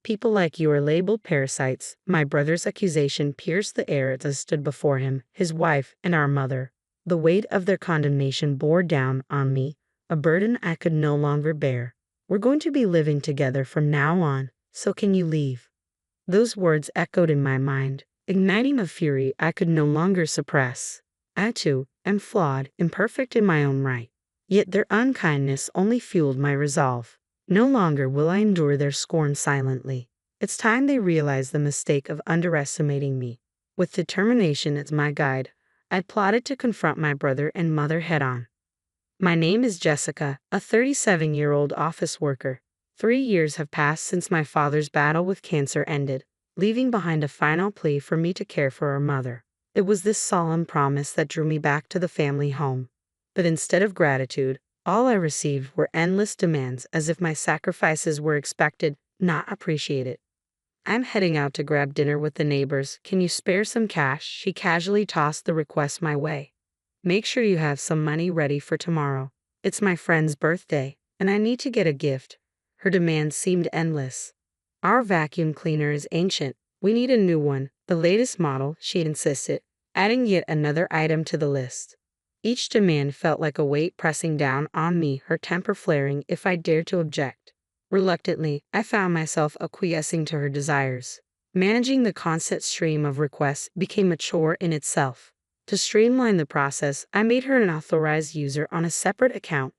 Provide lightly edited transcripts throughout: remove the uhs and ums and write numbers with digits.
People like you are labeled parasites. My brother's accusation pierced the air as I stood before him, his wife, and our mother. The weight of their condemnation bore down on me, a burden I could no longer bear. We're going to be living together from now on, so can you leave? Those words echoed in my mind, igniting a fury I could no longer suppress. I, too, am flawed, imperfect in my own right. Yet their unkindness only fueled my resolve. No longer will I endure their scorn silently. It's time they realized the mistake of underestimating me. With determination as my guide, I plotted to confront my brother and mother head-on. My name is Jessica, a 37-year-old office worker. 3 years have passed since my father's battle with cancer ended, leaving behind a final plea for me to care for our mother. It was this solemn promise that drew me back to the family home. But instead of gratitude, all I received were endless demands, as if my sacrifices were expected, not appreciated. I'm heading out to grab dinner with the neighbors. Can you spare some cash? She casually tossed the request my way. Make sure you have some money ready for tomorrow. It's my friend's birthday, and I need to get a gift. Her demands seemed endless. Our vacuum cleaner is ancient. We need a new one, the latest model, she insisted, adding yet another item to the list. Each demand felt like a weight pressing down on me, her temper flaring if I dared to object. Reluctantly, I found myself acquiescing to her desires. Managing the constant stream of requests became a chore in itself. To streamline the process, I made her an authorized user on a separate account,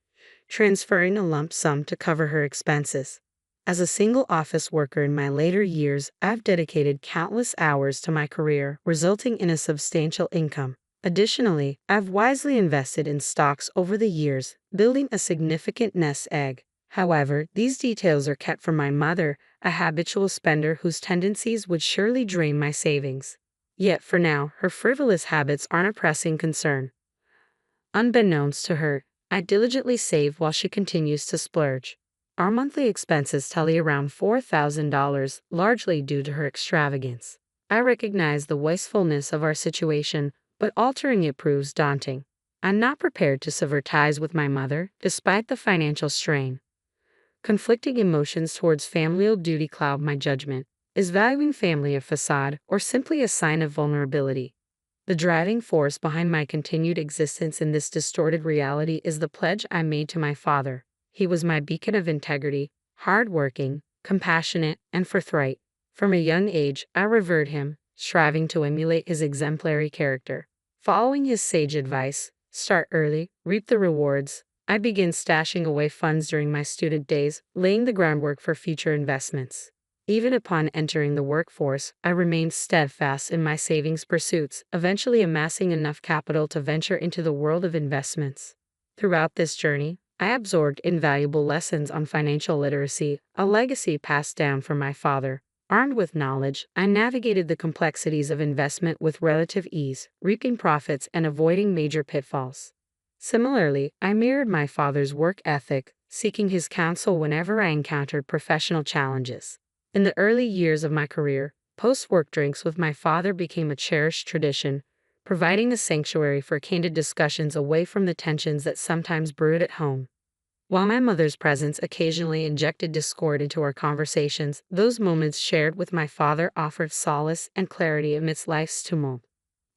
transferring a lump sum to cover her expenses. As a single office worker in my later years, I've dedicated countless hours to my career, resulting in a substantial income. Additionally, I've wisely invested in stocks over the years, building a significant nest egg. However, these details are kept from my mother, a habitual spender whose tendencies would surely drain my savings. Yet for now, her frivolous habits aren't a pressing concern. Unbeknownst to her, I diligently save while she continues to splurge. Our monthly expenses tally around $4,000, largely due to her extravagance. I recognize the wastefulness of our situation, but altering it proves daunting. I'm not prepared to sever ties with my mother, despite the financial strain. Conflicting emotions towards familial duty cloud my judgment. Is valuing family a facade, or simply a sign of vulnerability? The driving force behind my continued existence in this distorted reality is the pledge I made to my father. He was my beacon of integrity, hardworking, compassionate, and forthright. From a young age, I revered him, striving to emulate his exemplary character. Following his sage advice, start early, reap the rewards, I began stashing away funds during my student days, laying the groundwork for future investments. Even upon entering the workforce, I remained steadfast in my savings pursuits, eventually amassing enough capital to venture into the world of investments. Throughout this journey, I absorbed invaluable lessons on financial literacy, a legacy passed down from my father. Armed with knowledge, I navigated the complexities of investment with relative ease, reaping profits and avoiding major pitfalls. Similarly, I mirrored my father's work ethic, seeking his counsel whenever I encountered professional challenges. In the early years of my career, post-work drinks with my father became a cherished tradition, providing a sanctuary for candid discussions away from the tensions that sometimes brewed at home. While my mother's presence occasionally injected discord into our conversations, those moments shared with my father offered solace and clarity amidst life's tumult.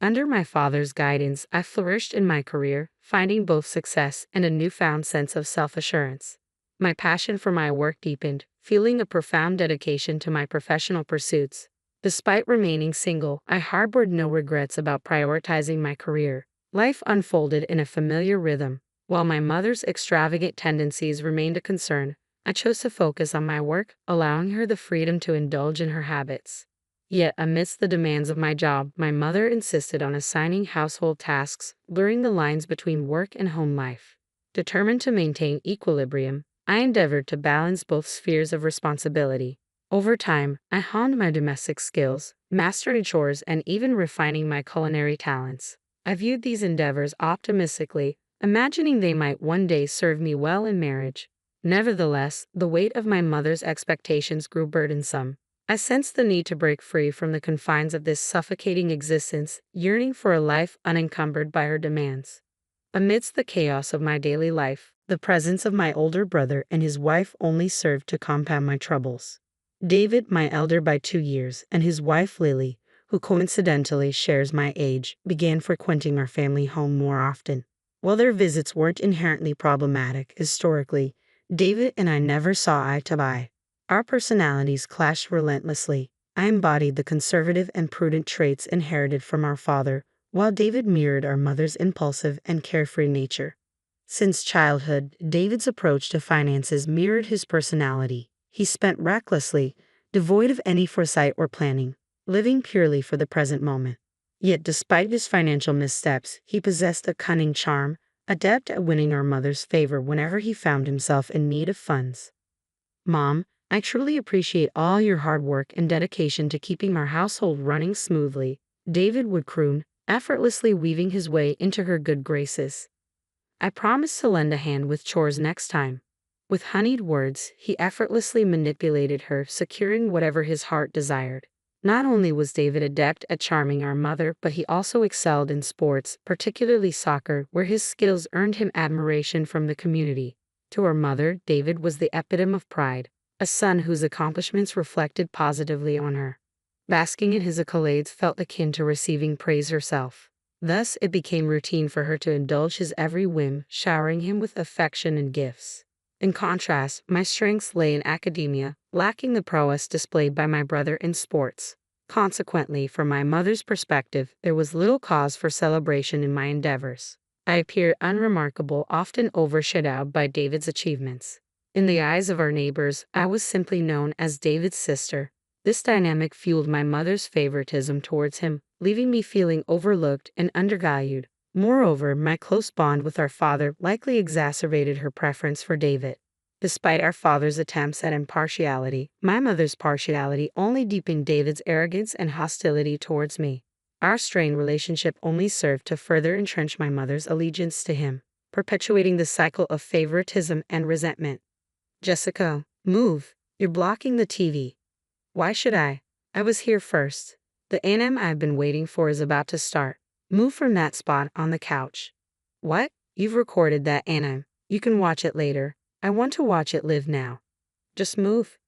Under my father's guidance, I flourished in my career, finding both success and a newfound sense of self-assurance. My passion for my work deepened, feeling a profound dedication to my professional pursuits. Despite remaining single, I harbored no regrets about prioritizing my career. Life unfolded in a familiar rhythm. While my mother's extravagant tendencies remained a concern, I chose to focus on my work, allowing her the freedom to indulge in her habits. Yet, amidst the demands of my job, my mother insisted on assigning household tasks, blurring the lines between work and home life. Determined to maintain equilibrium, I endeavored to balance both spheres of responsibility. Over time, I honed my domestic skills, mastering chores, and even refining my culinary talents. I viewed these endeavors optimistically, imagining they might one day serve me well in marriage. Nevertheless, the weight of my mother's expectations grew burdensome. I sensed the need to break free from the confines of this suffocating existence, yearning for a life unencumbered by her demands. Amidst the chaos of my daily life, the presence of my older brother and his wife only served to compound my troubles. David, my elder by 2 years, and his wife Lily, who coincidentally shares my age, began frequenting our family home more often. While their visits weren't inherently problematic historically, David and I never saw eye to eye. Our personalities clashed relentlessly. I embodied the conservative and prudent traits inherited from our father, while David mirrored our mother's impulsive and carefree nature. Since childhood, David's approach to finances mirrored his personality. He spent recklessly, devoid of any foresight or planning, living purely for the present moment. Yet despite his financial missteps, he possessed a cunning charm, adept at winning our mother's favor whenever he found himself in need of funds. "Mom, I truly appreciate all your hard work and dedication to keeping our household running smoothly," David would croon, effortlessly weaving his way into her good graces. "I promise to lend a hand with chores next time." With honeyed words, he effortlessly manipulated her, securing whatever his heart desired. Not only was David adept at charming our mother, but he also excelled in sports, particularly soccer, where his skills earned him admiration from the community. To our mother, David was the epitome of pride, a son whose accomplishments reflected positively on her. Basking in his accolades felt akin to receiving praise herself. Thus, it became routine for her to indulge his every whim, showering him with affection and gifts. In contrast, my strengths lay in academia, lacking the prowess displayed by my brother in sports. Consequently, from my mother's perspective, there was little cause for celebration in my endeavors. I appeared unremarkable, often overshadowed by David's achievements. In the eyes of our neighbors, I was simply known as David's sister. This dynamic fueled my mother's favoritism towards him, leaving me feeling overlooked and undervalued. Moreover, my close bond with our father likely exacerbated her preference for David. Despite our father's attempts at impartiality, my mother's partiality only deepened David's arrogance and hostility towards me. Our strained relationship only served to further entrench my mother's allegiance to him, perpetuating the cycle of favoritism and resentment. "Jessica, move. You're blocking the TV." "Why should I? I was here first. The anime I've been waiting for is about to start. Move from that spot on the couch." "What? You've recorded that anime. You can watch it later. I want to watch it live now." "Just move."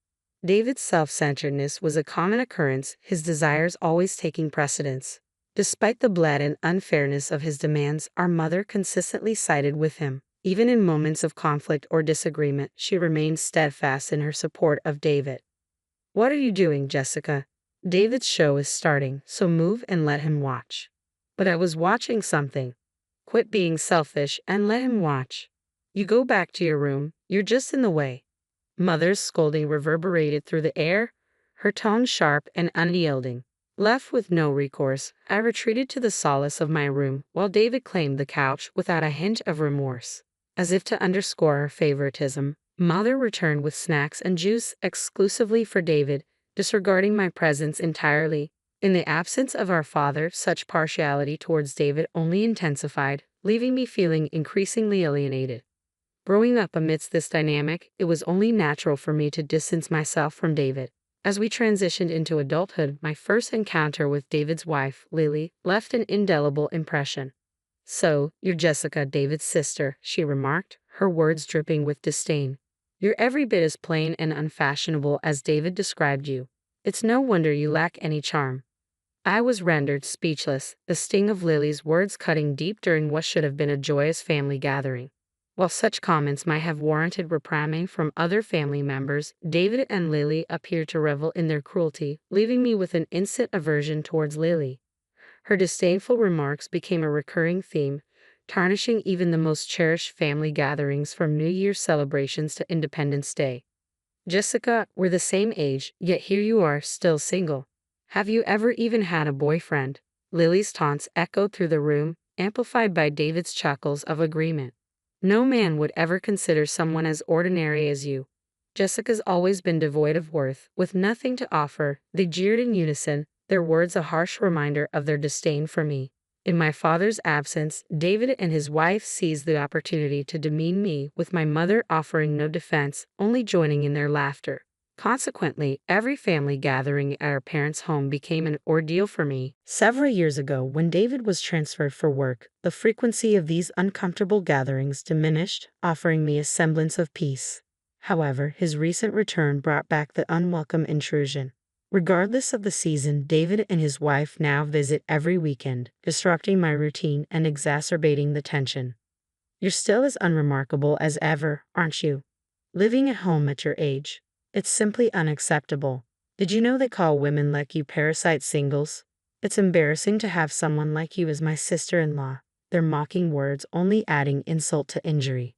David's self-centeredness was a common occurrence, his desires always taking precedence. Despite the blatant unfairness of his demands, our mother consistently sided with him. Even in moments of conflict or disagreement, she remained steadfast in her support of David. "What are you doing, Jessica? David's show is starting, so move and let him watch." "But I was watching something." "Quit being selfish and let him watch." "You go back to your room, you're just in the way." Mother's scolding reverberated through the air, her tone sharp and unyielding. Left with no recourse, I retreated to the solace of my room, while David claimed the couch without a hint of remorse. As if to underscore her favoritism, Mother returned with snacks and juice exclusively for David, disregarding my presence entirely. In the absence of our father, such partiality towards David only intensified, leaving me feeling increasingly alienated. Growing up amidst this dynamic, it was only natural for me to distance myself from David. As we transitioned into adulthood, my first encounter with David's wife, Lily, left an indelible impression. "So, you're Jessica, David's sister," she remarked, her words dripping with disdain. "You're every bit as plain and unfashionable as David described you. It's no wonder you lack any charm." I was rendered speechless, the sting of Lily's words cutting deep during what should have been a joyous family gathering. While such comments might have warranted reprimand from other family members, David and Lily appeared to revel in their cruelty, leaving me with an instant aversion towards Lily. Her disdainful remarks became a recurring theme, tarnishing even the most cherished family gatherings from New Year's celebrations to Independence Day. "Jessica, we're the same age, yet here you are, still single. Have you ever even had a boyfriend?" Lily's taunts echoed through the room, amplified by David's chuckles of agreement. "No man would ever consider someone as ordinary as you. Jessica's always been devoid of worth, with nothing to offer." They jeered in unison, their words a harsh reminder of their disdain for me. In my father's absence, David and his wife seized the opportunity to demean me, with my mother offering no defense, only joining in their laughter. Consequently, every family gathering at our parents' home became an ordeal for me. Several years ago, when David was transferred for work, the frequency of these uncomfortable gatherings diminished, offering me a semblance of peace. However, his recent return brought back the unwelcome intrusion. Regardless of the season, David and his wife now visit every weekend, disrupting my routine and exacerbating the tension. You're still as unremarkable as ever, aren't you? Living at home at your age. It's simply unacceptable. Did you know they call women like you parasite singles? It's embarrassing to have someone like you as my sister-in-law. Their mocking words only adding insult to injury.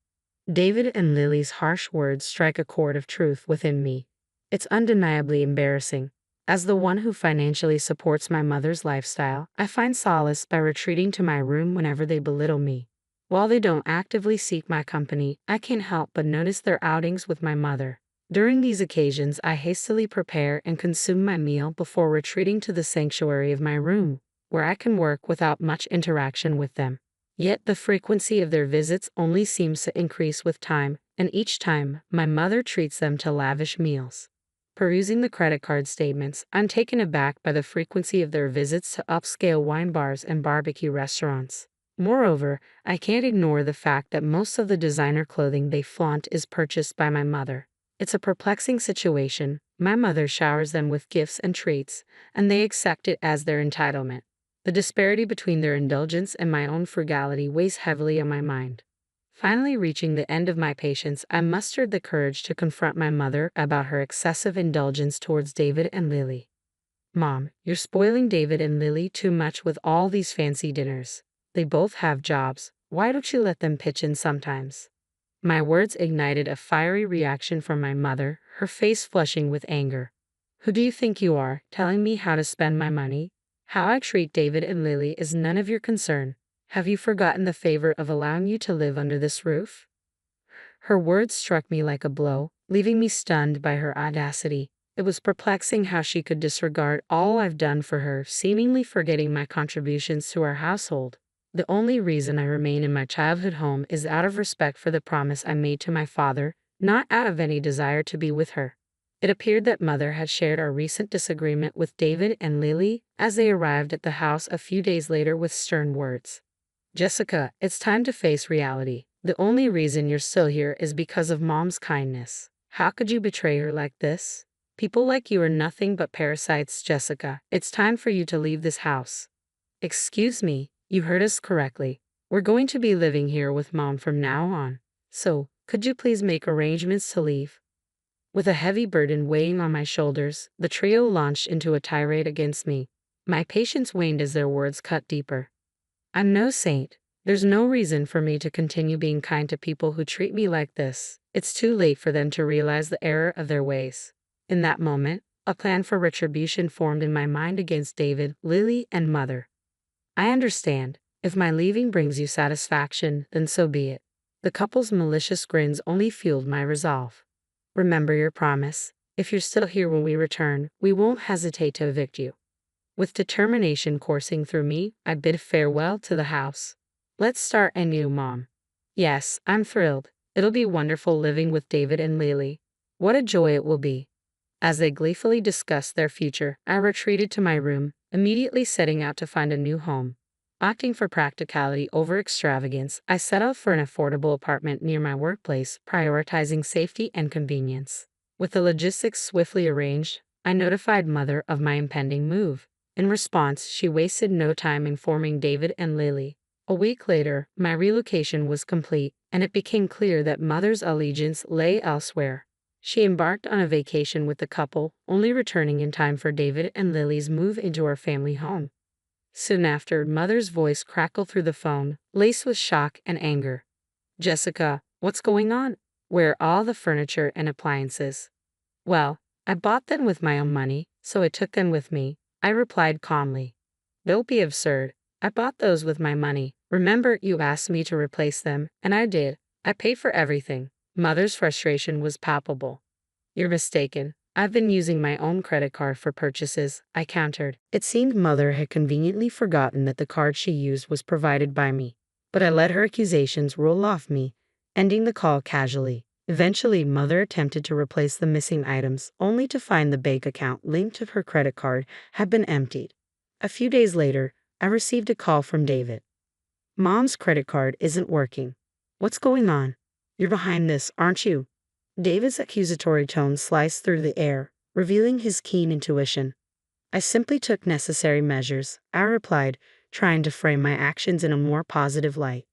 David and Lily's harsh words strike a chord of truth within me. It's undeniably embarrassing. As the one who financially supports my mother's lifestyle, I find solace by retreating to my room whenever they belittle me. While they don't actively seek my company, I can't help but notice their outings with my mother. During these occasions, I hastily prepare and consume my meal before retreating to the sanctuary of my room, where I can work without much interaction with them. Yet the frequency of their visits only seems to increase with time, and each time, my mother treats them to lavish meals. Perusing the credit card statements, I'm taken aback by the frequency of their visits to upscale wine bars and barbecue restaurants. Moreover, I can't ignore the fact that most of the designer clothing they flaunt is purchased by my mother. It's a perplexing situation. My mother showers them with gifts and treats, and they accept it as their entitlement. The disparity between their indulgence and my own frugality weighs heavily on my mind. Finally reaching the end of my patience, I mustered the courage to confront my mother about her excessive indulgence towards David and Lily. Mom, you're spoiling David and Lily too much with all these fancy dinners. They both have jobs. Why don't you let them pitch in sometimes? My words ignited a fiery reaction from my mother, her face flushing with anger. Who do you think you are, telling me how to spend my money? How I treat David and Lily is none of your concern. Have you forgotten the favor of allowing you to live under this roof? Her words struck me like a blow, leaving me stunned by her audacity. It was perplexing how she could disregard all I've done for her, seemingly forgetting my contributions to our household. The only reason I remain in my childhood home is out of respect for the promise I made to my father, not out of any desire to be with her. It appeared that Mother had shared our recent disagreement with David and Lily as they arrived at the house a few days later with stern words. Jessica, it's time to face reality. The only reason you're still here is because of Mom's kindness. How could you betray her like this? People like you are nothing but parasites, Jessica. It's time for you to leave this house. Excuse me, you heard us correctly. We're going to be living here with Mom from now on. So, could you please make arrangements to leave? With a heavy burden weighing on my shoulders, the trio launched into a tirade against me. My patience waned as their words cut deeper. I'm no saint. There's no reason for me to continue being kind to people who treat me like this. It's too late for them to realize the error of their ways. In that moment, a plan for retribution formed in my mind against David, Lily, and Mother. I understand. If my leaving brings you satisfaction, then so be it. The couple's malicious grins only fueled my resolve. Remember your promise. If you're still here when we return, we won't hesitate to evict you. With determination coursing through me, I bid farewell to the house. Let's start anew, Mom. Yes, I'm thrilled. It'll be wonderful living with David and Lily. What a joy it will be. As they gleefully discussed their future, I retreated to my room, immediately setting out to find a new home. Opting for practicality over extravagance, I settled for an affordable apartment near my workplace, prioritizing safety and convenience. With the logistics swiftly arranged, I notified Mother of my impending move. In response, she wasted no time informing David and Lily. A week later, my relocation was complete, and it became clear that Mother's allegiance lay elsewhere. She embarked on a vacation with the couple, only returning in time for David and Lily's move into our family home. Soon after, Mother's voice crackled through the phone, laced with shock and anger. Jessica, what's going on? Where are all the furniture and appliances? Well, I bought them with my own money, so I took them with me, I replied calmly. Don't be absurd. I bought those with my money. Remember, you asked me to replace them, and I did. I paid for everything. Mother's frustration was palpable. You're mistaken. I've been using my own credit card for purchases, I countered. It seemed Mother had conveniently forgotten that the card she used was provided by me. But I let her accusations roll off me, ending the call casually. Eventually, Mother attempted to replace the missing items, only to find the bank account linked to her credit card had been emptied. A few days later, I received a call from David. Mom's credit card isn't working. What's going on? You're behind this, aren't you? David's accusatory tone sliced through the air, revealing his keen intuition. I simply took necessary measures, I replied, trying to frame my actions in a more positive light.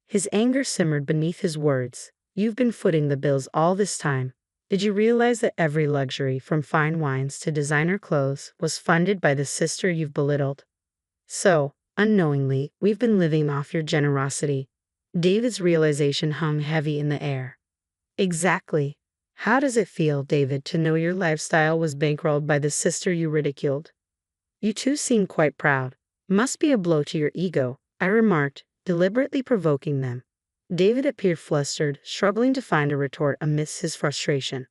His anger simmered beneath his words. You've been footing the bills all this time. Did you realize that every luxury, from fine wines to designer clothes, was funded by the sister you've belittled? So, unknowingly, we've been living off your generosity. David's realization hung heavy in the air. Exactly. How does it feel, David, to know your lifestyle was bankrolled by the sister you ridiculed? You two seem quite proud. Must be a blow to your ego, I remarked, deliberately provoking them. David appeared flustered, struggling to find a retort amidst his frustration.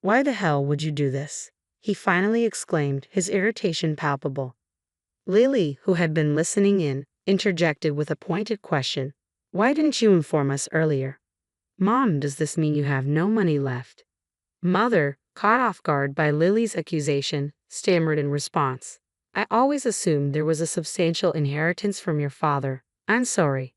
Why the hell would you do this? He finally exclaimed, his irritation palpable. Lily, who had been listening in, interjected with a pointed question. Why didn't you inform us earlier? Mom, does this mean you have no money left? Mother, caught off guard by Lily's accusation, stammered in response. I always assumed there was a substantial inheritance from your father. I'm sorry.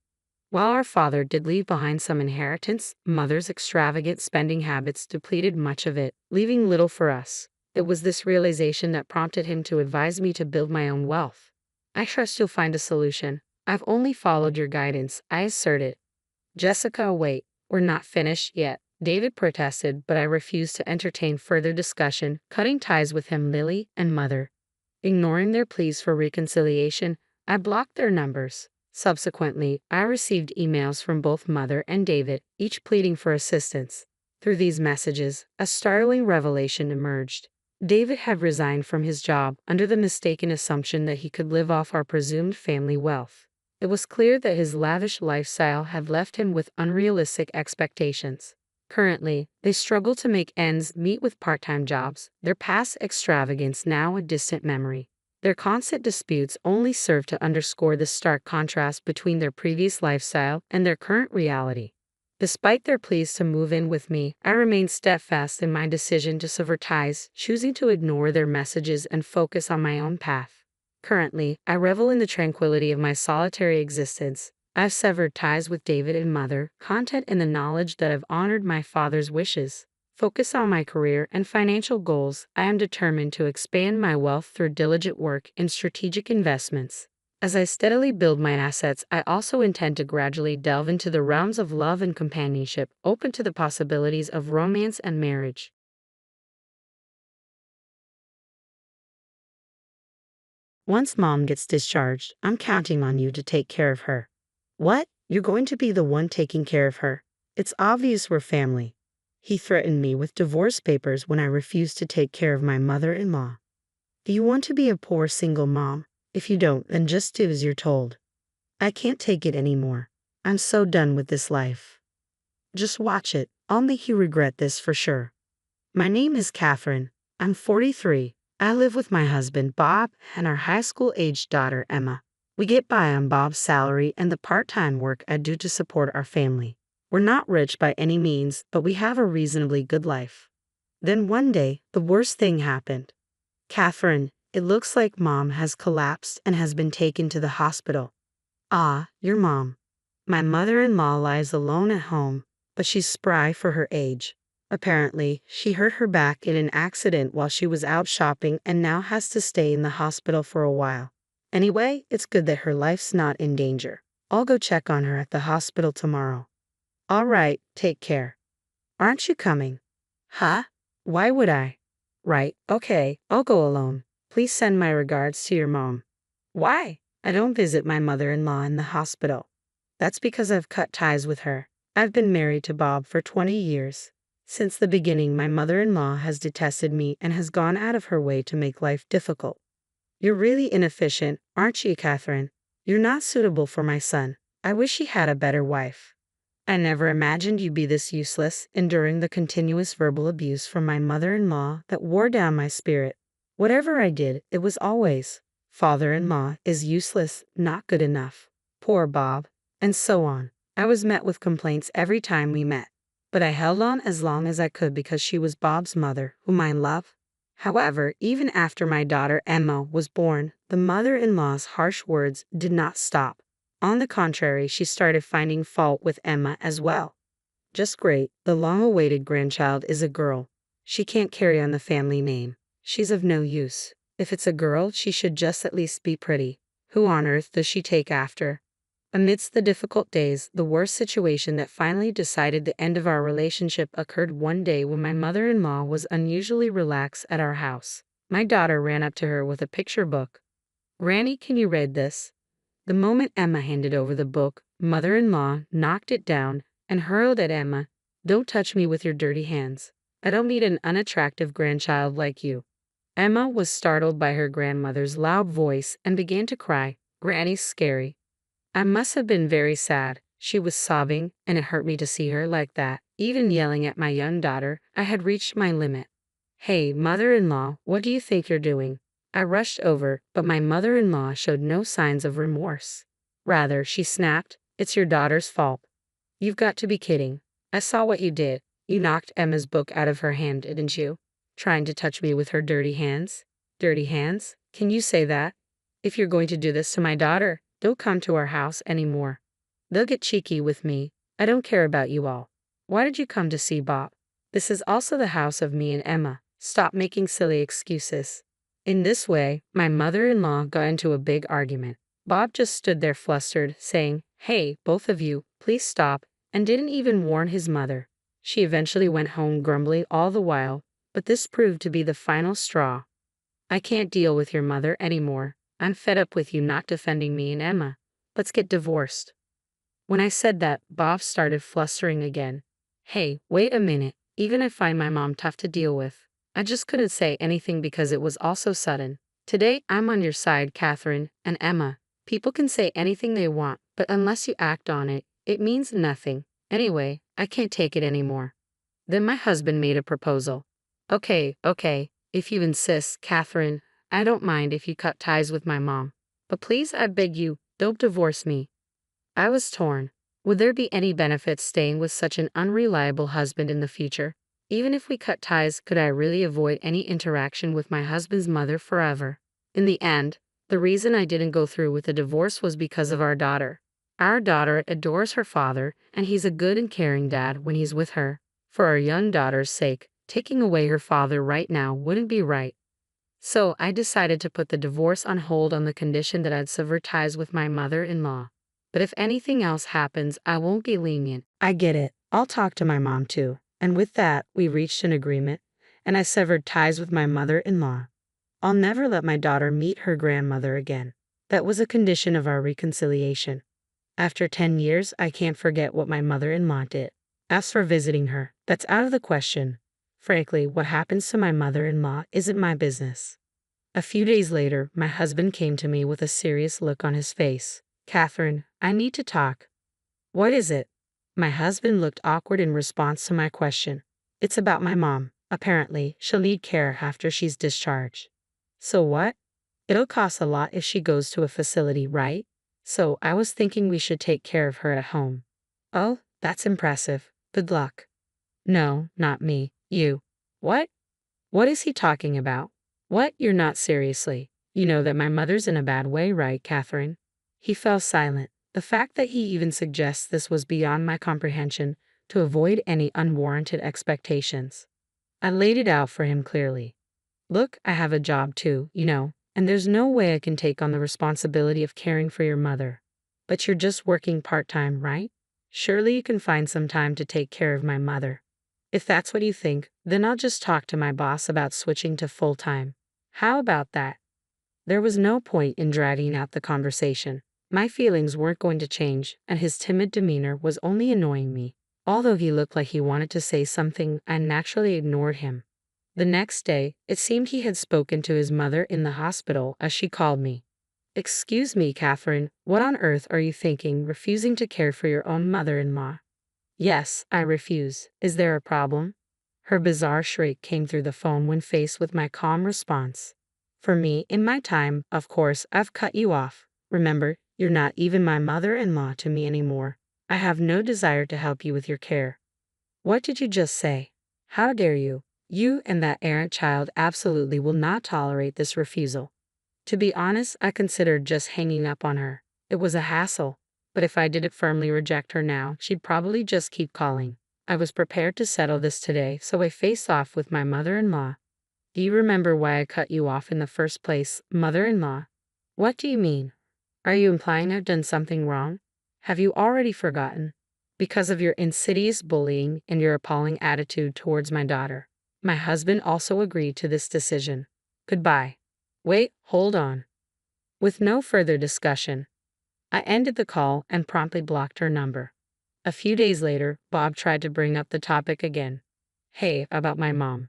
While our father did leave behind some inheritance, Mother's extravagant spending habits depleted much of it, leaving little for us. It was this realization that prompted him to advise me to build my own wealth. I trust you'll find a solution. I've only followed your guidance, I asserted. Jessica, wait, we're not finished yet, David protested, but I refused to entertain further discussion, cutting ties with him, Lily, and Mother. Ignoring their pleas for reconciliation, I blocked their numbers. Subsequently, I received emails from both Mother and David, each pleading for assistance. Through these messages, a startling revelation emerged. David had resigned from his job under the mistaken assumption that he could live off our presumed family wealth. It was clear that his lavish lifestyle had left him with unrealistic expectations. Currently, they struggle to make ends meet with part-time jobs, their past extravagance now a distant memory. Their constant disputes only serve to underscore the stark contrast between their previous lifestyle and their current reality. Despite their pleas to move in with me, I remained steadfast in my decision to sever ties, choosing to ignore their messages and focus on my own path. Currently, I revel in the tranquility of my solitary existence. I've severed ties with David and Mother, content in the knowledge that I've honored my father's wishes. Focused on my career and financial goals, I am determined to expand my wealth through diligent work and strategic investments. As I steadily build my assets, I also intend to gradually delve into the realms of love and companionship, open to the possibilities of romance and marriage. Once Mom gets discharged, I'm counting on you to take care of her. What? You're going to be the one taking care of her? It's obvious we're family. He threatened me with divorce papers when I refused to take care of my mother-in-law. Do you want to be a poor single mom? If you don't, then just do as you're told. I can't take it anymore. I'm so done with this life. Just watch it. I'll make you regret this for sure. My name is Catherine. I'm 43. I live with my husband, Bob, and our high school-aged daughter, Emma. We get by on Bob's salary and the part-time work I do to support our family. We're not rich by any means, but we have a reasonably good life. Then one day, the worst thing happened. Catherine, it looks like Mom has collapsed and has been taken to the hospital. Ah, your mom. My mother-in-law lies alone at home, but she's spry for her age. Apparently, she hurt her back in an accident while she was out shopping and now has to stay in the hospital for a while. Anyway, it's good that her life's not in danger. I'll go check on her at the hospital tomorrow. All right, take care. Aren't you coming? Huh? Why would I? Right, okay, I'll go alone. Please send my regards to your mom. Why? I don't visit my mother-in-law in the hospital. That's because I've cut ties with her. I've been married to Bob for 20 years. Since the beginning, my mother-in-law has detested me and has gone out of her way to make life difficult. You're really inefficient, aren't you, Catherine? You're not suitable for my son. I wish he had a better wife. I never imagined you'd be this useless, enduring the continuous verbal abuse from my mother-in-law that wore down my spirit. Whatever I did, it was always, father-in-law is useless, not good enough. Poor Bob. And so on. I was met with complaints every time we met. But I held on as long as I could because she was Bob's mother, whom I love. However, even after my daughter Emma was born, the mother-in-law's harsh words did not stop. On the contrary, she started finding fault with Emma as well. Just great. The long-awaited grandchild is a girl. She can't carry on the family name. She's of no use. If it's a girl, she should just at least be pretty. Who on earth does she take after? Amidst the difficult days, the worst situation that finally decided the end of our relationship occurred one day when my mother-in-law was unusually relaxed at our house. My daughter ran up to her with a picture book. "Granny, can you read this?" The moment Emma handed over the book, mother-in-law knocked it down and hurled at Emma. "Don't touch me with your dirty hands. I don't need an unattractive grandchild like you." Emma was startled by her grandmother's loud voice and began to cry. "Granny's scary." I must have been very sad. She was sobbing, and it hurt me to see her like that. Even yelling at my young daughter, I had reached my limit. "Hey, mother-in-law, what do you think you're doing?" I rushed over, but my mother-in-law showed no signs of remorse. Rather, she snapped, "It's your daughter's fault. You've got to be kidding. I saw what you did. You knocked Emma's book out of her hand, didn't you? Trying to touch me with her dirty hands?" "Dirty hands? Can you say that? If you're going to do this to my daughter, don't come to our house anymore. They'll get cheeky with me. I don't care about you all. Why did you come to see Bob? This is also the house of me and Emma. Stop making silly excuses." In this way, my mother-in-law got into a big argument. Bob just stood there flustered, saying, "Hey, both of you, please stop," and didn't even warn his mother. She eventually went home grumbling all the while, but this proved to be the final straw. "I can't deal with your mother anymore. I'm fed up with you not defending me and Emma. Let's get divorced." When I said that, Bob started flustering again. "Hey, wait a minute. Even I find my mom tough to deal with. I just couldn't say anything because it was all so sudden. Today, I'm on your side, Catherine and Emma. People can say anything they want, but unless you act on it, it means nothing. Anyway, I can't take it anymore." Then my husband made a proposal. Okay, if you insist, Catherine, I don't mind if you cut ties with my mom. But please, I beg you, don't divorce me." I was torn. Would there be any benefit staying with such an unreliable husband in the future? Even if we cut ties, could I really avoid any interaction with my husband's mother forever? In the end, the reason I didn't go through with the divorce was because of our daughter. Our daughter adores her father, and he's a good and caring dad when he's with her. For our young daughter's sake, taking away her father right now wouldn't be right. So I decided to put the divorce on hold on the condition that I'd sever ties with my mother-in-law. But if anything else happens, I won't be lenient. I get it. I'll talk to my mom too. And with that, we reached an agreement, and I severed ties with my mother-in-law. I'll never let my daughter meet her grandmother again. That was a condition of our reconciliation. After 10 years, I can't forget what my mother-in-law did. As for visiting her, that's out of the question. Frankly, what happens to my mother-in-law isn't my business. A few days later, my husband came to me with a serious look on his face. "Catherine, I need to talk." "What is it?" My husband looked awkward in response to my question. "It's about my mom. Apparently, she'll need care after she's discharged." "So what?" "It'll cost a lot if she goes to a facility, right? So I was thinking we should take care of her at home." "Oh, that's impressive. Good luck." "No, not me. You." "What? What is he talking about? What? You're not seriously. You know that my mother's in a bad way, right, Catherine?" He fell silent. The fact that he even suggests this was beyond my comprehension, to avoid any unwarranted expectations. I laid it out for him clearly. "Look, I have a job too, and there's no way I can take on the responsibility of caring for your mother. But you're just working part-time, right? Surely you can find some time to take care of my mother. If that's what you think, then I'll just talk to my boss about switching to full-time. How about that?" There was no point in dragging out the conversation. My feelings weren't going to change, and his timid demeanor was only annoying me. Although he looked like he wanted to say something, I naturally ignored him. The next day, it seemed he had spoken to his mother in the hospital as she called me. "Excuse me, Catherine, what on earth are you thinking, refusing to care for your own mother-in-law?" "Yes, I refuse. Is there a problem?" Her bizarre shriek came through the phone when faced with my calm response. "For me, in my time, of course, I've cut you off. Remember, you're not even my mother-in-law to me anymore. I have no desire to help you with your care." "What did you just say? How dare you? You and that errant child absolutely will not tolerate this refusal." To be honest, I considered just hanging up on her. It was a hassle, but if I didn't firmly reject her now, she'd probably just keep calling. I was prepared to settle this today, so I face off with my mother-in-law. Do you remember why I cut you off in the first place, mother-in-law? What do you mean? Are you implying I've done something wrong? Have you already forgotten? Because of your insidious bullying and your appalling attitude towards my daughter, my husband also agreed to this decision. Goodbye. Wait, hold on. With no further discussion, I ended the call and promptly blocked her number. A few days later, Bob tried to bring up the topic again. Hey, about my mom.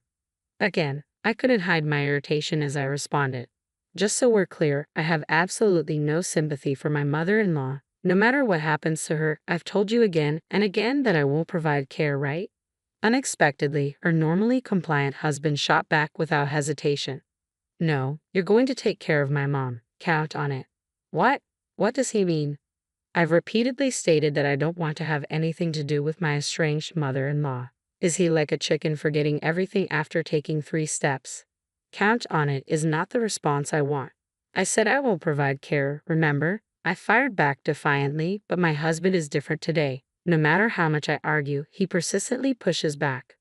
Again, I couldn't hide my irritation as I responded. Just so we're clear, I have absolutely no sympathy for my mother-in-law. No matter what happens to her, I've told you again and again that I won't provide care, right? Unexpectedly, her normally compliant husband shot back without hesitation. No, you're going to take care of my mom. Count on it. What? What does he mean? I've repeatedly stated that I don't want to have anything to do with my estranged mother-in-law. Is he like a chicken forgetting everything after taking 3 steps? Count on it is not the response I want. I said I will provide care, remember? I fired back defiantly, but my husband is different today. No matter how much I argue, he persistently pushes back.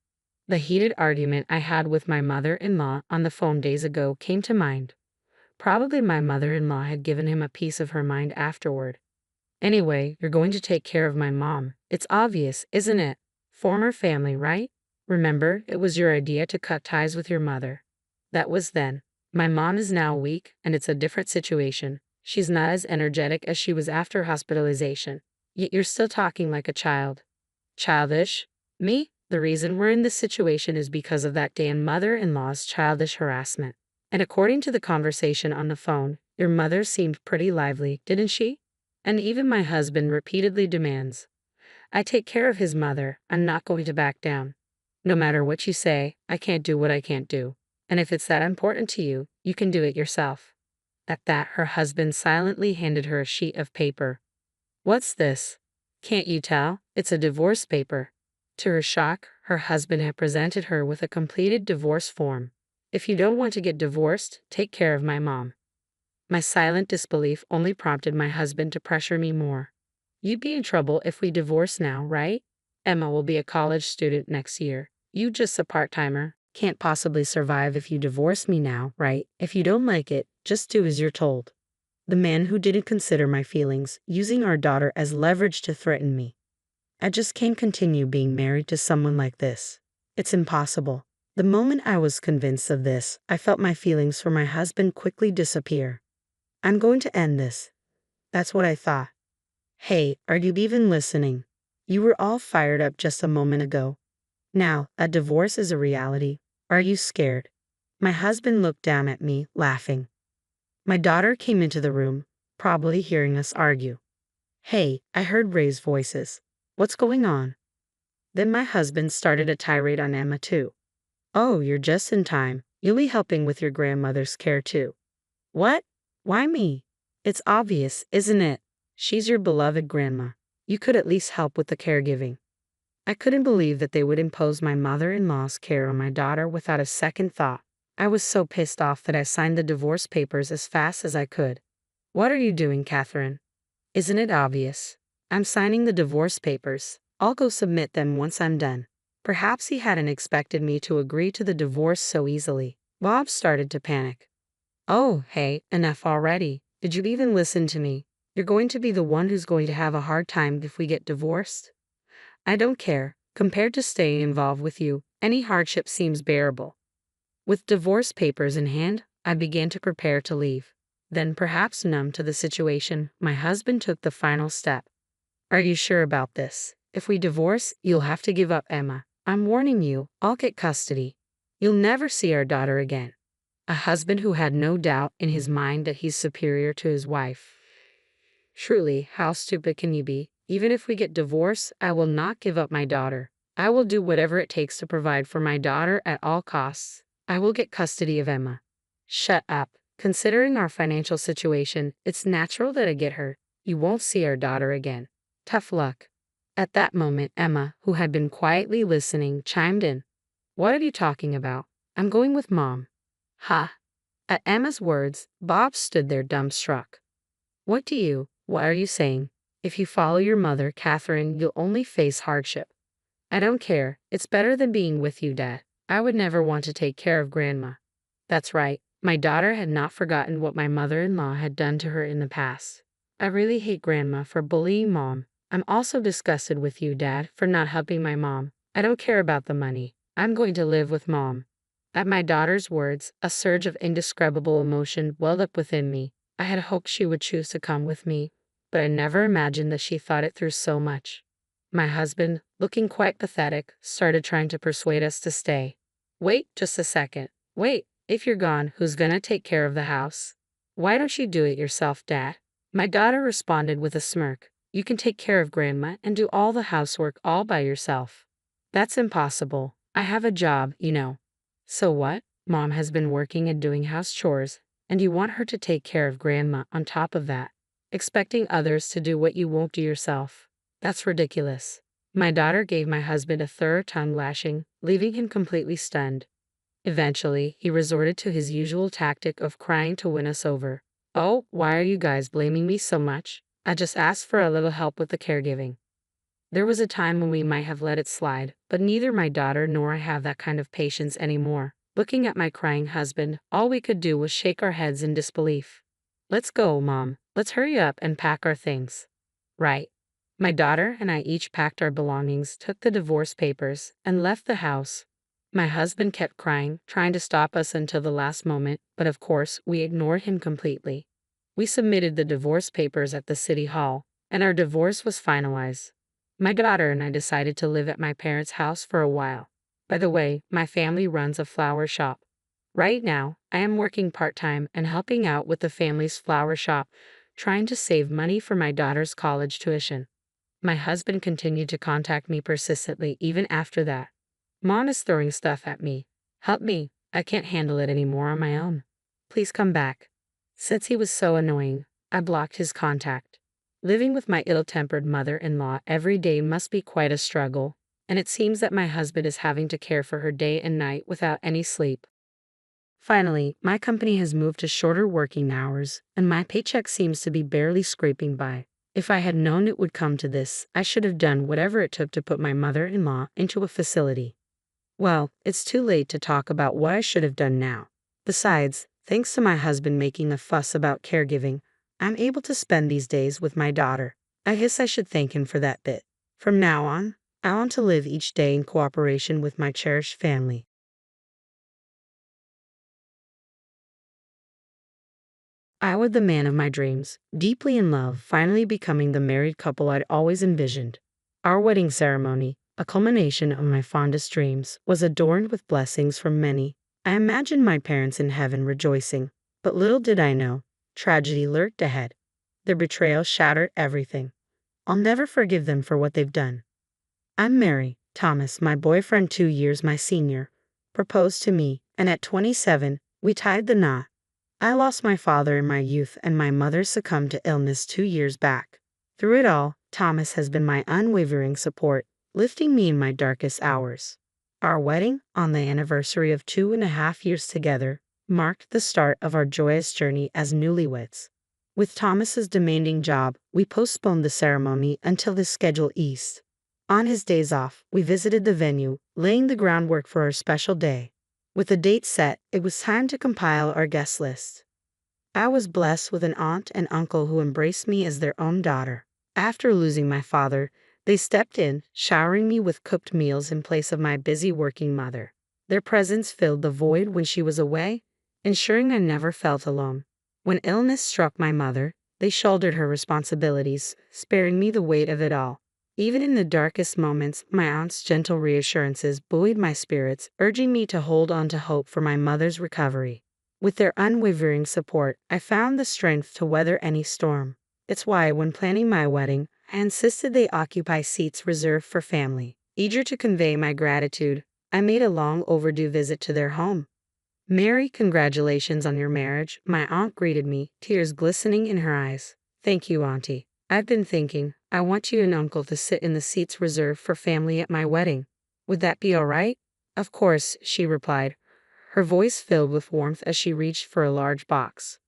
The heated argument I had with my mother-in-law on the phone days ago came to mind. Probably my mother-in-law had given him a piece of her mind afterward. Anyway, you're going to take care of my mom. It's obvious, isn't it? Former family, right? Remember, it was your idea to cut ties with your mother. That was then. My mom is now weak, and it's a different situation. She's not as energetic as she was after hospitalization. Yet you're still talking like a child. Childish? Me? The reason we're in this situation is because of that damn mother-in-law's childish harassment. And according to the conversation on the phone, your mother seemed pretty lively, didn't she? And even my husband repeatedly demands. I take care of his mother. I'm not going to back down. No matter what you say, I can't do what I can't do. And if it's that important to you, you can do it yourself. At that, her husband silently handed her a sheet of paper. What's this? Can't you tell? It's a divorce paper. To her shock, her husband had presented her with a completed divorce form. If you don't want to get divorced, take care of my mom. My silent disbelief only prompted my husband to pressure me more. You'd be in trouble if we divorce now, right? Emma will be a college student next year. You just a part-timer. Can't possibly survive if you divorce me now, right? If you don't like it, just do as you're told. The man who didn't consider my feelings, using our daughter as leverage to threaten me. I just can't continue being married to someone like this. It's impossible. The moment I was convinced of this, I felt my feelings for my husband quickly disappear. I'm going to end this. That's what I thought. Hey, are you even listening? You were all fired up just a moment ago. Now, a divorce is a reality. Are you scared? My husband looked down at me, laughing. My daughter came into the room, probably hearing us argue. Hey, I heard raised voices. What's going on? Then my husband started a tirade on Emma too. Oh, you're just in time. You'll be helping with your grandmother's care too. What? Why me? It's obvious, isn't it? She's your beloved grandma. You could at least help with the caregiving. I couldn't believe that they would impose my mother-in-law's care on my daughter without a second thought. I was so pissed off that I signed the divorce papers as fast as I could. What are you doing, Catherine? Isn't it obvious? I'm signing the divorce papers. I'll go submit them once I'm done. Perhaps he hadn't expected me to agree to the divorce so easily. Bob started to panic. Oh, hey, enough already. Did you even listen to me? You're going to be the one who's going to have a hard time if we get divorced. I don't care. Compared to staying involved with you, any hardship seems bearable. With divorce papers in hand, I began to prepare to leave. Then, perhaps numb to the situation, my husband took the final step. Are you sure about this? If we divorce, you'll have to give up Emma. I'm warning you, I'll get custody. You'll never see our daughter again. A husband who had no doubt in his mind that he's superior to his wife. Truly, how stupid can you be? Even if we get divorced, I will not give up my daughter. I will do whatever it takes to provide for my daughter at all costs. I will get custody of Emma. Shut up. Considering our financial situation, it's natural that I get hurt. You won't see our daughter again. Tough luck. At that moment, Emma, who had been quietly listening, chimed in. What are you talking about? I'm going with Mom. Ha! At Emma's words, Bob stood there dumbstruck. What are you saying? If you follow your mother, Catherine, you'll only face hardship. I don't care. It's better than being with you, Dad. I would never want to take care of Grandma. That's right. My daughter had not forgotten what my mother-in-law had done to her in the past. I really hate Grandma for bullying Mom. I'm also disgusted with you, Dad, for not helping my mom. I don't care about the money. I'm going to live with Mom. At my daughter's words, a surge of indescribable emotion welled up within me. I had hoped she would choose to come with me, but I never imagined that she thought it through so much. My husband, looking quite pathetic, started trying to persuade us to stay. Wait just a second. Wait, if you're gone, who's gonna take care of the house? Why don't you do it yourself, Dad? My daughter responded with a smirk. You can take care of Grandma and do all the housework all by yourself. That's impossible. I have a job, you know. So what? Mom has been working and doing house chores, and you want her to take care of Grandma on top of that, expecting others to do what you won't do yourself. That's ridiculous. My daughter gave my husband a thorough tongue lashing, leaving him completely stunned. Eventually, he resorted to his usual tactic of crying to win us over. Oh, why are you guys blaming me so much? I just asked for a little help with the caregiving. There was a time when we might have let it slide, but neither my daughter nor I have that kind of patience anymore. Looking at my crying husband, all we could do was shake our heads in disbelief. Let's go, Mom. Let's hurry up and pack our things. Right. My daughter and I each packed our belongings, took the divorce papers, and left the house. My husband kept crying, trying to stop us until the last moment, but of course, we ignored him completely. We submitted the divorce papers at the city hall, and our divorce was finalized. My daughter and I decided to live at my parents' house for a while. By the way, my family runs a flower shop. Right now, I am working part-time and helping out with the family's flower shop, trying to save money for my daughter's college tuition. My husband continued to contact me persistently even after that. Mom is throwing stuff at me. Help me. I can't handle it anymore on my own. Please come back. Since he was so annoying, I blocked his contact. Living with my ill-tempered mother-in-law every day must be quite a struggle, and it seems that my husband is having to care for her day and night without any sleep. Finally, my company has moved to shorter working hours, and my paycheck seems to be barely scraping by. If I had known it would come to this, I should have done whatever it took to put my mother-in-law into a facility. Well, it's too late to talk about what I should have done now. Besides, thanks to my husband making a fuss about caregiving, I'm able to spend these days with my daughter. I guess I should thank him for that bit. From now on, I want to live each day in cooperation with my cherished family. I was the man of my dreams, deeply in love, finally becoming the married couple I'd always envisioned. Our wedding ceremony, a culmination of my fondest dreams, was adorned with blessings from many. I imagined my parents in heaven rejoicing, but little did I know, tragedy lurked ahead. Their betrayal shattered everything. I'll never forgive them for what they've done. I'm Mary. Thomas, my boyfriend 2 years my senior, proposed to me, and at 27, we tied the knot. I lost my father in my youth and my mother succumbed to illness 2 years back. Through it all, Thomas has been my unwavering support, lifting me in my darkest hours. Our wedding, on the anniversary of 2.5 years together, marked the start of our joyous journey as newlyweds. With Thomas's demanding job, we postponed the ceremony until his schedule eased. On his days off, we visited the venue, laying the groundwork for our special day. With the date set, it was time to compile our guest list. I was blessed with an aunt and uncle who embraced me as their own daughter. After losing my father, they stepped in, showering me with cooked meals in place of my busy working mother. Their presence filled the void when she was away, ensuring I never felt alone. When illness struck my mother, they shouldered her responsibilities, sparing me the weight of it all. Even in the darkest moments, my aunt's gentle reassurances buoyed my spirits, urging me to hold on to hope for my mother's recovery. With their unwavering support, I found the strength to weather any storm. It's why, when planning my wedding, I insisted they occupy seats reserved for family. Eager to convey my gratitude, I made a long overdue visit to their home. "Mary, congratulations on your marriage," my aunt greeted me, tears glistening in her eyes. "Thank you, Auntie. I've been thinking, I want you and Uncle to sit in the seats reserved for family at my wedding. Would that be all right?" "Of course," she replied, her voice filled with warmth as she reached for a large box.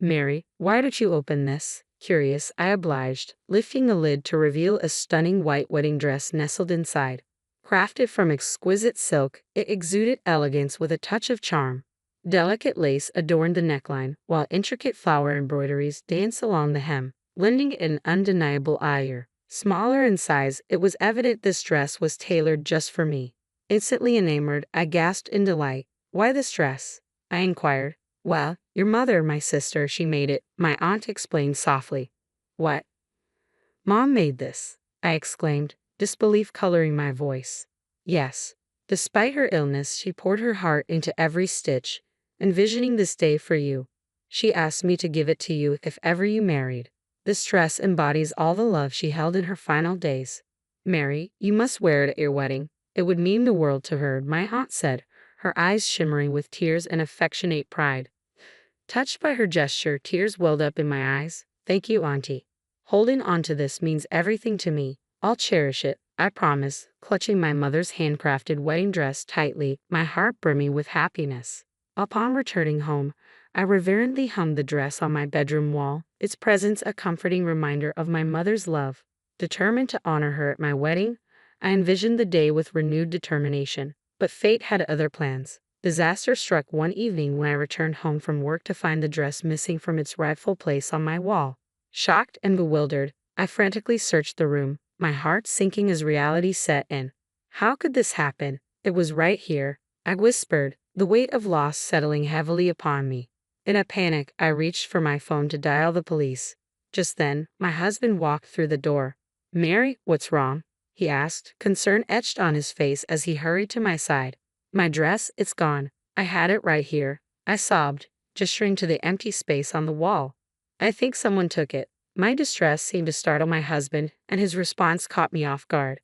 "Mary, why don't you open this?" Curious, I obliged, lifting the lid to reveal a stunning white wedding dress nestled inside. Crafted from exquisite silk, it exuded elegance with a touch of charm. Delicate lace adorned the neckline, while intricate flower embroideries danced along the hem, lending it an undeniable allure. Smaller in size, it was evident this dress was tailored just for me. Instantly enamored, I gasped in delight. "Why this dress?" I inquired. "Well, your mother, my sister, she made it," my aunt explained softly. "What? Mom made this?" I exclaimed, disbelief coloring my voice. "Yes. Despite her illness, she poured her heart into every stitch, envisioning this day for you. She asked me to give it to you if ever you married. This dress embodies all the love she held in her final days. Mary, you must wear it at your wedding. It would mean the world to her," my aunt said, her eyes shimmering with tears and affectionate pride. Touched by her gesture, tears welled up in my eyes. "Thank you, Auntie. Holding on to this means everything to me. I'll cherish it, I promise," clutching my mother's handcrafted wedding dress tightly, my heart brimming with happiness. Upon returning home, I reverently hung the dress on my bedroom wall, its presence a comforting reminder of my mother's love. Determined to honor her at my wedding, I envisioned the day with renewed determination. But fate had other plans. Disaster struck one evening when I returned home from work to find the dress missing from its rightful place on my wall. Shocked and bewildered, I frantically searched the room, my heart sinking as reality set in. "How could this happen? It was right here," I whispered, the weight of loss settling heavily upon me. In a panic, I reached for my phone to dial the police. Just then, my husband walked through the door. "Mary, what's wrong?" he asked, concern etched on his face as he hurried to my side. "My dress, it's gone. I had it right here," I sobbed, gesturing to the empty space on the wall. "I think someone took it." My distress seemed to startle my husband, and his response caught me off guard.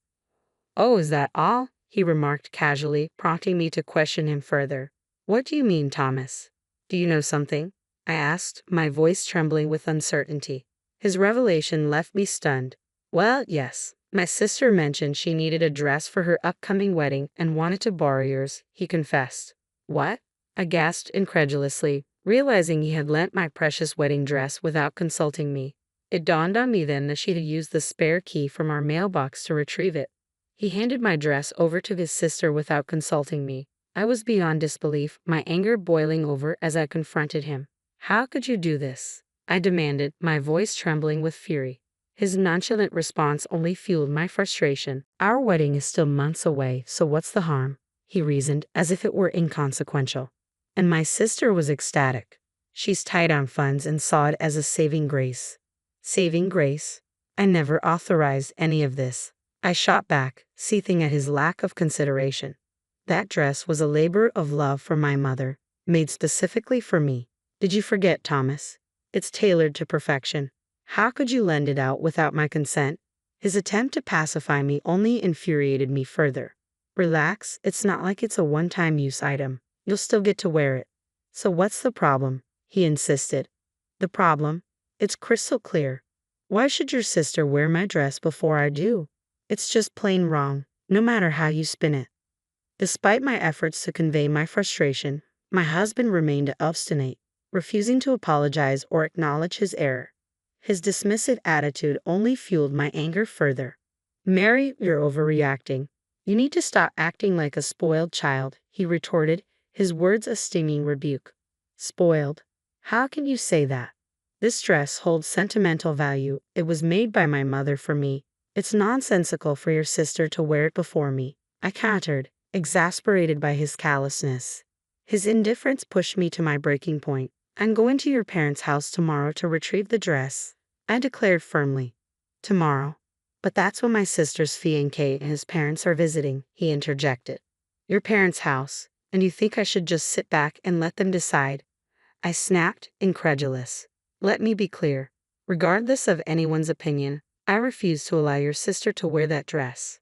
"Oh, is that all?" he remarked casually, prompting me to question him further. "What do you mean, Thomas? Do you know something?" I asked, my voice trembling with uncertainty. His revelation left me stunned. "Well, yes. My sister mentioned she needed a dress for her upcoming wedding and wanted to borrow yours," he confessed. "What?" I gasped incredulously, realizing he had lent my precious wedding dress without consulting me. It dawned on me then that she'd used the spare key from our mailbox to retrieve it. He handed my dress over to his sister without consulting me. I was beyond disbelief, my anger boiling over as I confronted him. "How could you do this?" I demanded, my voice trembling with fury. His nonchalant response only fueled my frustration. "Our wedding is still months away, so what's the harm?" he reasoned, as if it were inconsequential. And my sister was ecstatic. "She's tight on funds and saw it as a saving grace." Saving grace? I never authorized any of this. I shot back, seething at his lack of consideration. That dress was a labor of love for my mother, made specifically for me. Did you forget, Thomas? It's tailored to perfection. How could you lend it out without my consent? His attempt to pacify me only infuriated me further. "Relax, it's not like it's a one-time use item. You'll still get to wear it." "So what's the problem?" he insisted. "The problem? It's crystal clear. Why should your sister wear my dress before I do? It's just plain wrong, no matter how you spin it." Despite my efforts to convey my frustration, my husband remained obstinate, refusing to apologize or acknowledge his error. His dismissive attitude only fueled my anger further. "Mary, you're overreacting. You need to stop acting like a spoiled child," he retorted, his words a stinging rebuke. "Spoiled? How can you say that? This dress holds sentimental value. It was made by my mother for me. It's nonsensical for your sister to wear it before me," I countered, exasperated by his callousness. His indifference pushed me to my breaking point. "I'm going to your parents' house tomorrow to retrieve the dress," I declared firmly. "Tomorrow? But that's when my sister's fiancé and his parents are visiting," he interjected. "Your parents' house, and you think I should just sit back and let them decide?" I snapped, incredulous. "Let me be clear. Regardless of anyone's opinion, I refuse to allow your sister to wear that dress."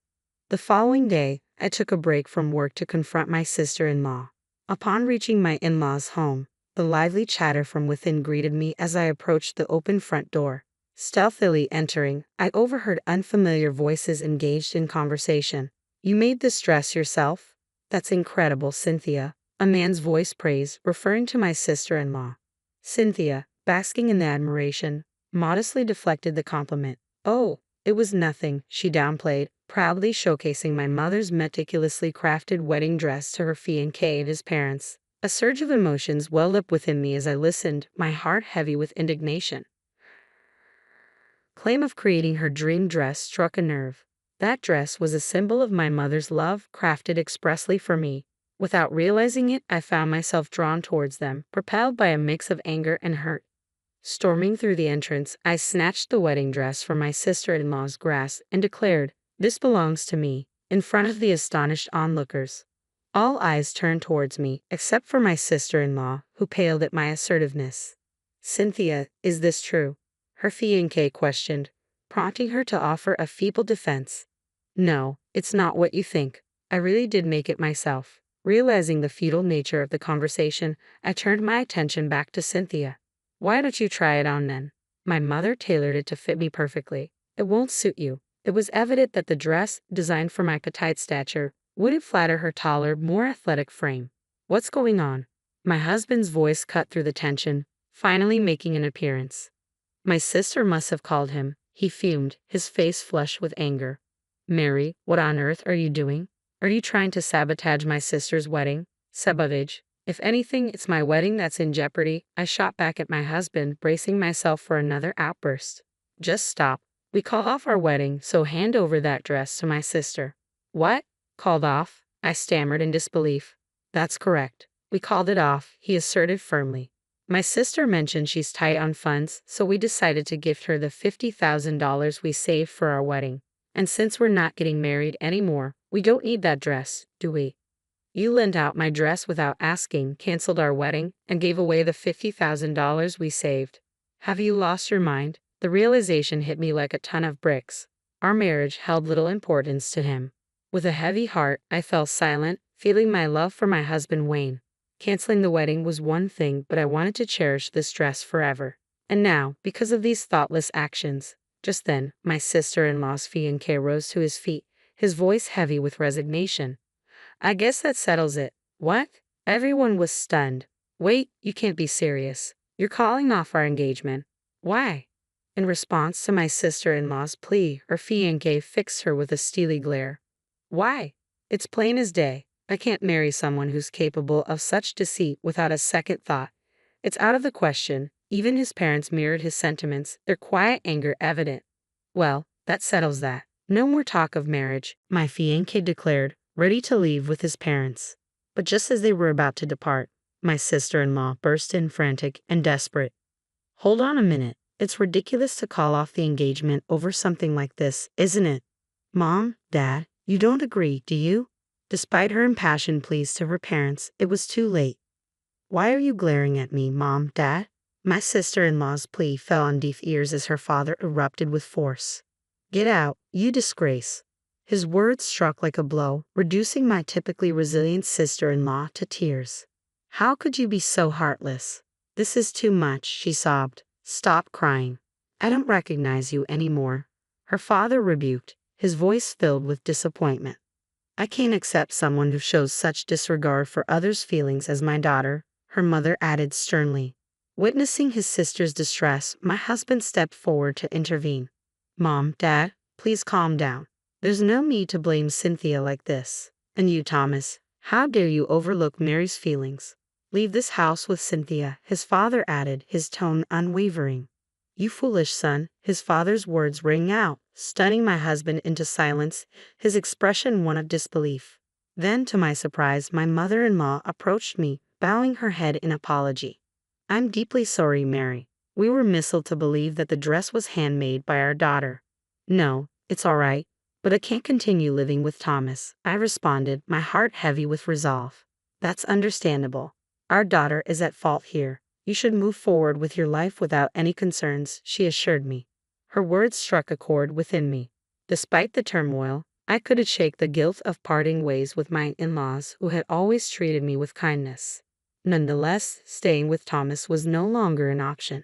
The following day, I took a break from work to confront my sister-in-law. Upon reaching my in-laws' home, the lively chatter from within greeted me as I approached the open front door. Stealthily entering, I overheard unfamiliar voices engaged in conversation. "You made this dress yourself? That's incredible, Cynthia," a man's voice praised, referring to my sister-in-law. Cynthia, basking in the admiration, modestly deflected the compliment. "Oh, it was nothing," she downplayed, proudly showcasing my mother's meticulously crafted wedding dress to her fiancé and his parents. A surge of emotions welled up within me as I listened, my heart heavy with indignation. Claim of creating her dream dress struck a nerve. That dress was a symbol of my mother's love, crafted expressly for me. Without realizing it, I found myself drawn towards them, propelled by a mix of anger and hurt. Storming through the entrance, I snatched the wedding dress from my sister-in-law's grasp and declared, "This belongs to me," in front of the astonished onlookers. All eyes turned towards me, except for my sister-in-law, who paled at my assertiveness. "Cynthia, is this true?" her fiancé questioned, prompting her to offer a feeble defense. "No, it's not what you think. I really did make it myself." Realizing the futile nature of the conversation, I turned my attention back to Cynthia. "Why don't you try it on then? My mother tailored it to fit me perfectly. It won't suit you." It was evident that the dress, designed for my petite stature, wouldn't flatter her taller, more athletic frame. "What's going on?" My husband's voice cut through the tension, finally making an appearance. My sister must have called him. He fumed, his face flushed with anger. "Mary, what on earth are you doing? Are you trying to sabotage my sister's wedding?" "Sabotage? If anything, it's my wedding that's in jeopardy," I shot back at my husband, bracing myself for another outburst. "Just stop. We call off our wedding, so hand over that dress to my sister." "What? Called off?" I stammered in disbelief. "That's correct. We called it off," he asserted firmly. "My sister mentioned she's tight on funds, so we decided to gift her the $50,000 we saved for our wedding. And since we're not getting married anymore, we don't need that dress, do we? You lent out my dress without asking, canceled our wedding, and gave away the $50,000 we saved. Have you lost your mind?" The realization hit me like a ton of bricks. Our marriage held little importance to him. With a heavy heart, I fell silent, feeling my love for my husband wane. Canceling the wedding was one thing, but I wanted to cherish this dress forever. And now, because of these thoughtless actions. Just then, my sister-in-law's fiancé rose to his feet, his voice heavy with resignation. "I guess that settles it." "What?" Everyone was stunned. "Wait, you can't be serious. You're calling off our engagement." "Why?" In response to my sister-in-law's plea, her fiancé fixed her with a steely glare. "Why? It's plain as day. I can't marry someone who's capable of such deceit without a second thought. It's out of the question." Even his parents mirrored his sentiments, their quiet anger evident. "Well, that settles that. No more talk of marriage," my fiancé declared, ready to leave with his parents. But just as they were about to depart, my sister-in-law burst in frantic and desperate. "Hold on a minute. It's ridiculous to call off the engagement over something like this, isn't it? Mom, Dad, you don't agree, do you?" Despite her impassioned pleas to her parents, it was too late. "Why are you glaring at me, Mom, Dad?" My sister-in-law's plea fell on deaf ears as her father erupted with force. "Get out, you disgrace." His words struck like a blow, reducing my typically resilient sister-in-law to tears. "How could you be so heartless? This is too much," she sobbed. "Stop crying. I don't recognize you anymore," her father rebuked, his voice filled with disappointment. "I can't accept someone who shows such disregard for others' feelings as my daughter," her mother added sternly. Witnessing his sister's distress, my husband stepped forward to intervene. "Mom, Dad, please calm down. There's no need to blame Cynthia like this. And you, Thomas, how dare you overlook Mary's feelings? Leave this house with Cynthia," his father added, his tone unwavering. "You foolish son," his father's words rang out, stunning my husband into silence, his expression one of disbelief. Then, to my surprise, my mother-in-law approached me, bowing her head in apology. "I'm deeply sorry, Mary. We were misled to believe that the dress was handmade by our daughter." "No, it's all right, but I can't continue living with Thomas," I responded, my heart heavy with resolve. "That's understandable. Our daughter is at fault here. You should move forward with your life without any concerns," she assured me. Her words struck a chord within me. Despite the turmoil, I couldn't shake the guilt of parting ways with my in-laws who had always treated me with kindness. Nonetheless, staying with Thomas was no longer an option.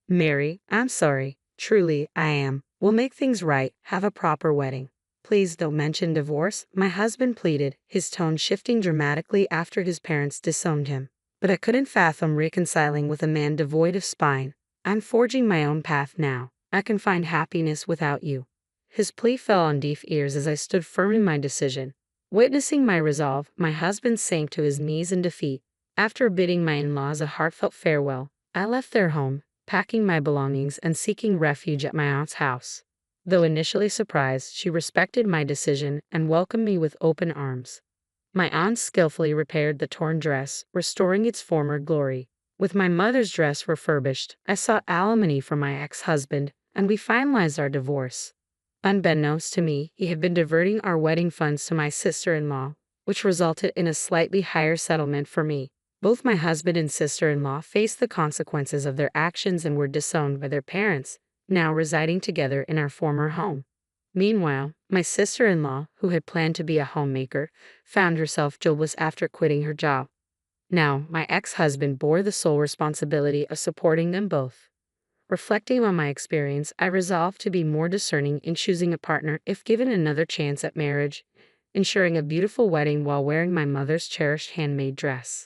"Mary, I'm sorry. Truly, I am. We'll make things right, have a proper wedding. Please don't mention divorce," my husband pleaded, his tone shifting dramatically after his parents disowned him. But I couldn't fathom reconciling with a man devoid of spine. "I'm forging my own path now. I can find happiness without you." His plea fell on deaf ears as I stood firm in my decision. Witnessing my resolve, my husband sank to his knees in defeat. After bidding my in-laws a heartfelt farewell, I left their home, packing my belongings and seeking refuge at my aunt's house. Though initially surprised, she respected my decision and welcomed me with open arms. My aunt skillfully repaired the torn dress, restoring its former glory. With my mother's dress refurbished, I sought alimony from my ex-husband, and we finalized our divorce. Unbeknownst to me, he had been diverting our wedding funds to my sister-in-law, which resulted in a slightly higher settlement for me. Both my husband and sister-in-law faced the consequences of their actions and were disowned by their parents, now residing together in our former home. Meanwhile, my sister-in-law, who had planned to be a homemaker, found herself jobless after quitting her job. Now, my ex-husband bore the sole responsibility of supporting them both. Reflecting on my experience, I resolved to be more discerning in choosing a partner if given another chance at marriage, ensuring a beautiful wedding while wearing my mother's cherished handmade dress.